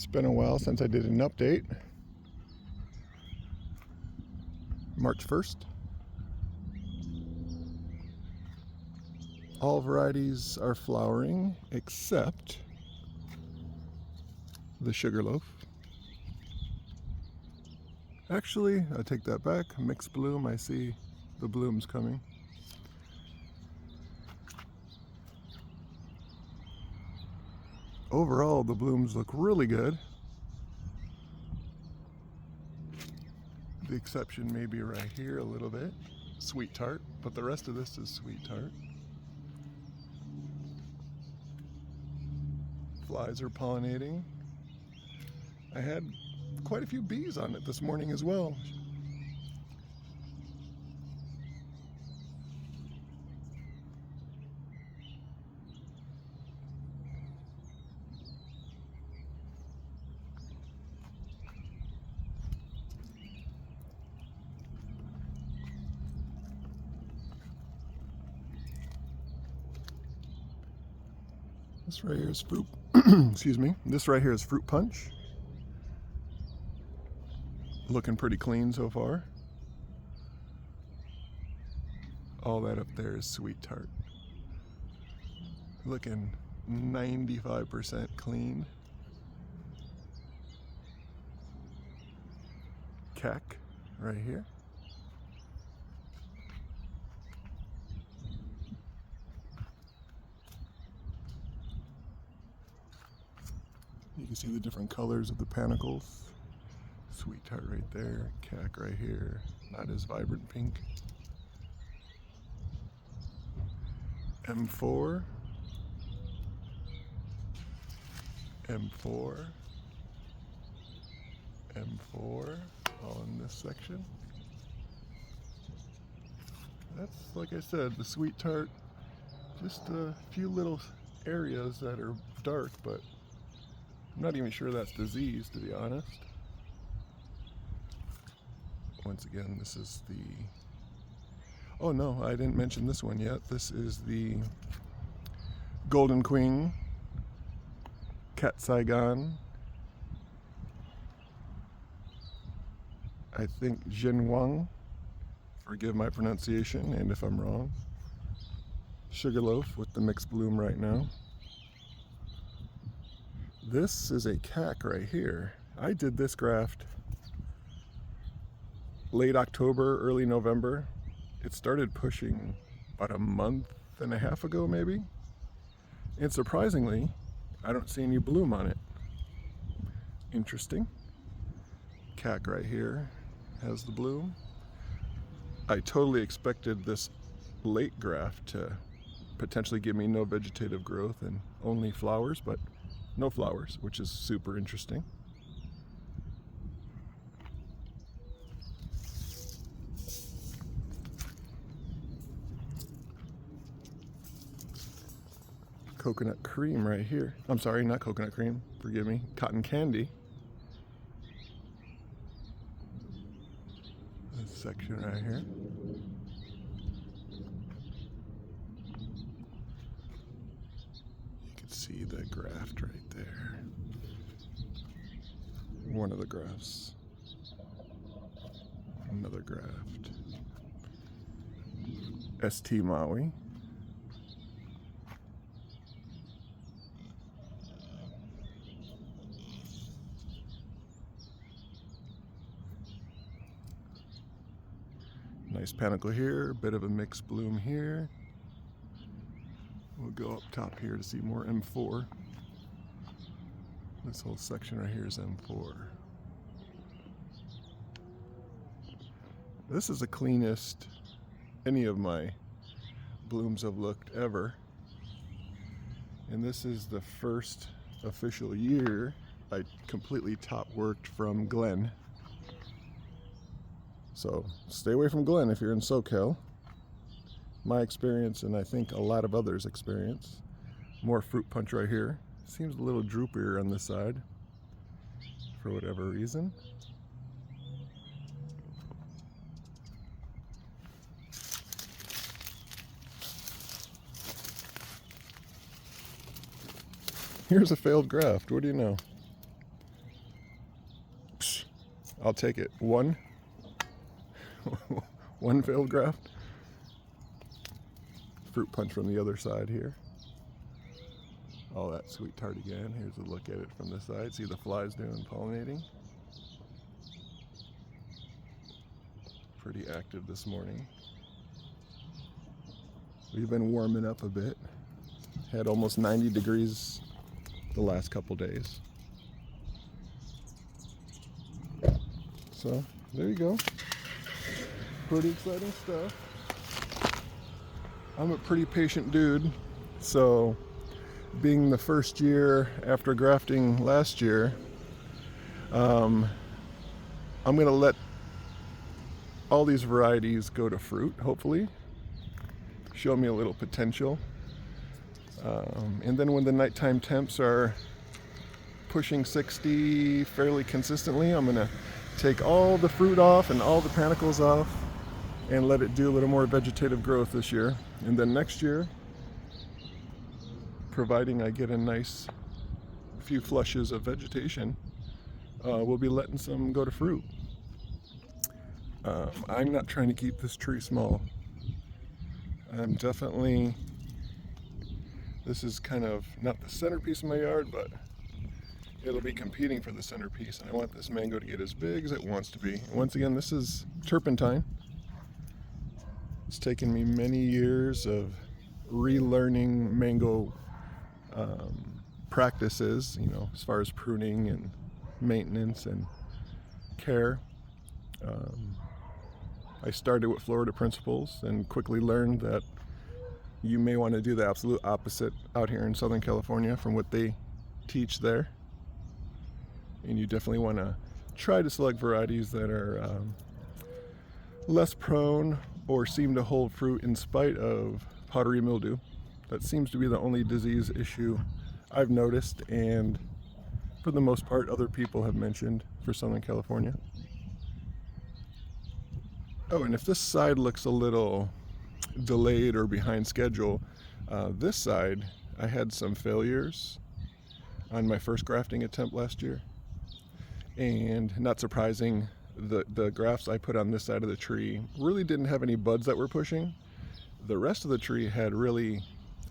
It's been a while since I did an update. March 1st. All varieties are flowering except the Sugarloaf. Actually, I take that back. Mixed bloom, I see the blooms coming. Overall, the blooms look really good. The exception may be right here a little bit, sweet tart, but the rest of this is sweet tart. Flies are pollinating. I had quite a few bees on it this morning as well. This right here is fruit, excuse me, this right here is fruit punch. Looking pretty clean so far. All that up there is sweet tart. Looking 95% clean. Cack right here. You can see the different colors of the panicles. Sweet tart right there, cack right here, not as vibrant pink. M4, M4, M4, all in this section. That's, like I said, the sweet tart, just a few little areas that are dark, but I'm not even sure that's disease, to be honest. Once again, this is the... Oh no, I didn't mention this one yet. This is the Golden Queen, Cat Saigon. I think Jinwang. Forgive my pronunciation, and if I'm wrong. Sugarloaf with the mixed bloom right now. This is a cack right here. I did this graft late October, early November. It started pushing about a month and a half ago maybe. And surprisingly, I don't see any bloom on it. Interesting. Cack right here has the bloom. I totally expected this late graft to potentially give me no vegetative growth and only flowers, but no flowers, which is super interesting. Coconut cream right here. I'm sorry, not coconut cream, forgive me, cotton candy. This section right here. You can see the graft right there. One of the grafts. Another graft. ST Maui. Nice panicle here, a bit of a mixed bloom here. We'll go up top here to see more M4. This whole section right here is M4. This is the cleanest any of my blooms have looked ever. And this is the first official year I completely top worked from Glen. So stay away from Glen if you're in SoCal. My experience, and I think a lot of others' experience. More fruit punch right here. Seems a little droopier on this side for whatever reason. Here's a failed graft. What do you know? I'll take it. One failed graft. Fruit punch from the other side here. All that sweet tart again. Here's a look at it from this side. See the flies doing pollinating. Pretty active this morning. We've been warming up a bit. Had almost 90 degrees the last couple days. So there you go. Pretty exciting stuff. I'm a pretty patient dude, so being the first year after grafting last year, I'm going to let all these varieties go to fruit, hopefully. Show me a little potential. And then when the nighttime temps are pushing 60 fairly consistently, I'm going to take all the fruit off and all the panicles off and let it do a little more vegetative growth this year. And then next year, providing I get a nice few flushes of vegetation, we'll be letting some go to fruit. I'm not trying to keep this tree small. I'm definitely, this is kind of not the centerpiece of my yard, but it'll be competing for the centerpiece, and I want this mango to get as big as it wants to be. And once again, this is Turpentine. It's taken me many years of relearning mango practices, you know, as far as pruning and maintenance and care. I started with Florida principles and quickly learned that you may want to do the absolute opposite out here in Southern California from what they teach there. And you definitely want to try to select varieties that are less prone or seem to hold fruit in spite of powdery mildew. That seems to be the only disease issue I've noticed, and for the most part other people have mentioned for Southern California. Oh, and if this side looks a little delayed or behind schedule, this side I had some failures on my first grafting attempt last year, and not surprising, the grafts I put on this side of the tree really didn't have any buds that were pushing. The rest of the tree had really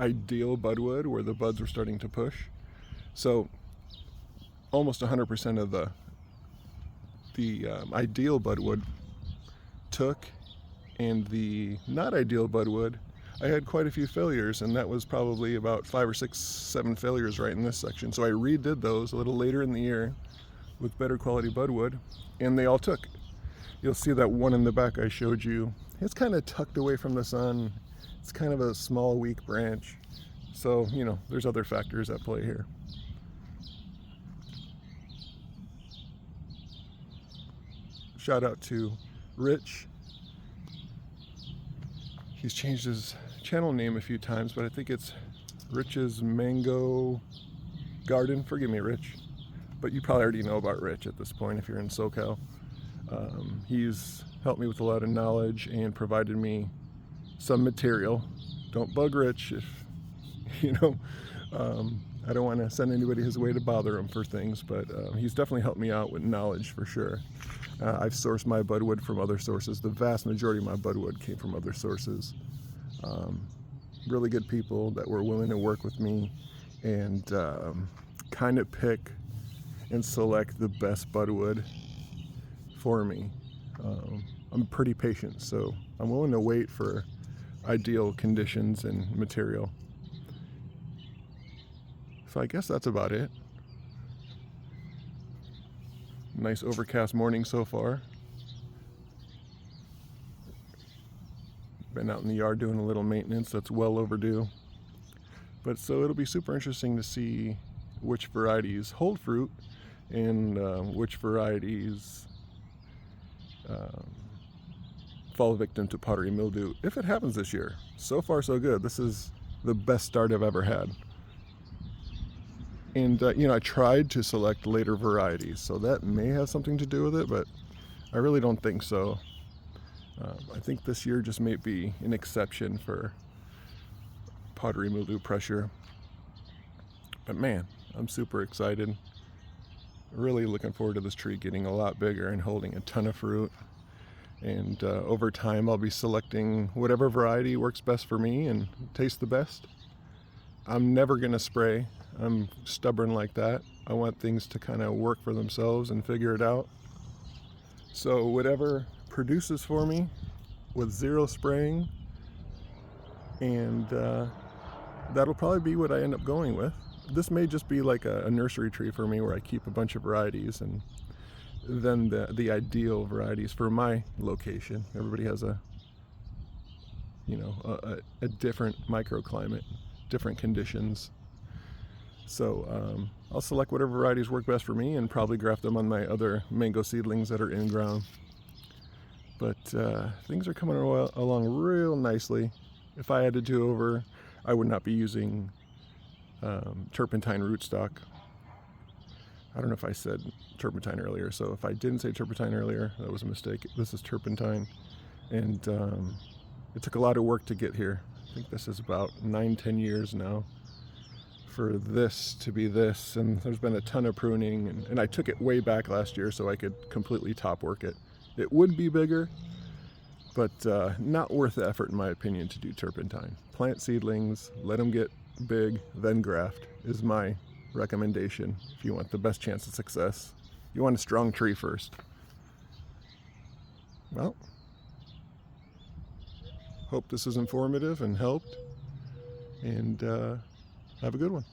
ideal budwood where the buds were starting to push. So almost 100% of the ideal budwood took, and the not ideal budwood, I had quite a few failures, and that was probably about 5 or 6, 7 failures right in this section. So I redid those a little later in the year with better quality budwood, and they all took. You'll see that one in the back I showed you. It's kind of tucked away from the sun. It's kind of a small, weak branch. So, you know, there's other factors at play here. Shout out to Rich. He's changed his channel name a few times, but I think it's Rich's Mango Garden. Forgive me, Rich, but you probably already know about Rich at this point if you're in SoCal. He's helped me with a lot of knowledge and provided me some material. Don't bug Rich if, you know, I don't want to send anybody his way to bother him for things, but he's definitely helped me out with knowledge for sure. I've sourced my budwood from other sources. The vast majority of my budwood came from other sources. Really good people that were willing to work with me and kind of pick and select the best budwood for me. I'm pretty patient, so I'm willing to wait for ideal conditions and material. So I guess that's about it. Nice overcast morning so far. Been out in the yard doing a little maintenance that's well overdue. But so it'll be super interesting to see which varieties hold fruit and which varieties fall victim to powdery mildew, if it happens this year. So far so good. This is the best start I've ever had. And you know, I tried to select later varieties, so that may have something to do with it, but I really don't think so. I think this year just may be an exception for powdery mildew pressure. But man, I'm super excited. really looking forward to this tree getting a lot bigger and holding a ton of fruit. And over time I'll be selecting whatever variety works best for me and tastes the best. I'm never going to spray. I'm stubborn like that. I want things to kind of work for themselves and figure it out. So whatever produces for me with zero spraying, and that'll probably be what I end up going with. This may just be like a nursery tree for me where I keep a bunch of varieties, and then the ideal varieties for my location. Everybody has a different microclimate, different conditions. So I'll select whatever varieties work best for me and probably graft them on my other mango seedlings that are in ground. But things are coming along real nicely. If I had to do over, I would not be using Turpentine rootstock. I don't know if I said Turpentine earlier, so if I didn't say Turpentine earlier, that was a mistake. This is Turpentine, and it took a lot of work to get here. I think this is about 9-10 years now for this to be this, and there's been a ton of pruning, and I took it way back last year so I could completely top work it. It would be bigger, but not worth the effort in my opinion to do Turpentine. Plant seedlings, let them get big, then graft is my recommendation if you want the best chance of success. You want a strong tree first. Well, hope this is informative and helped, and have a good one.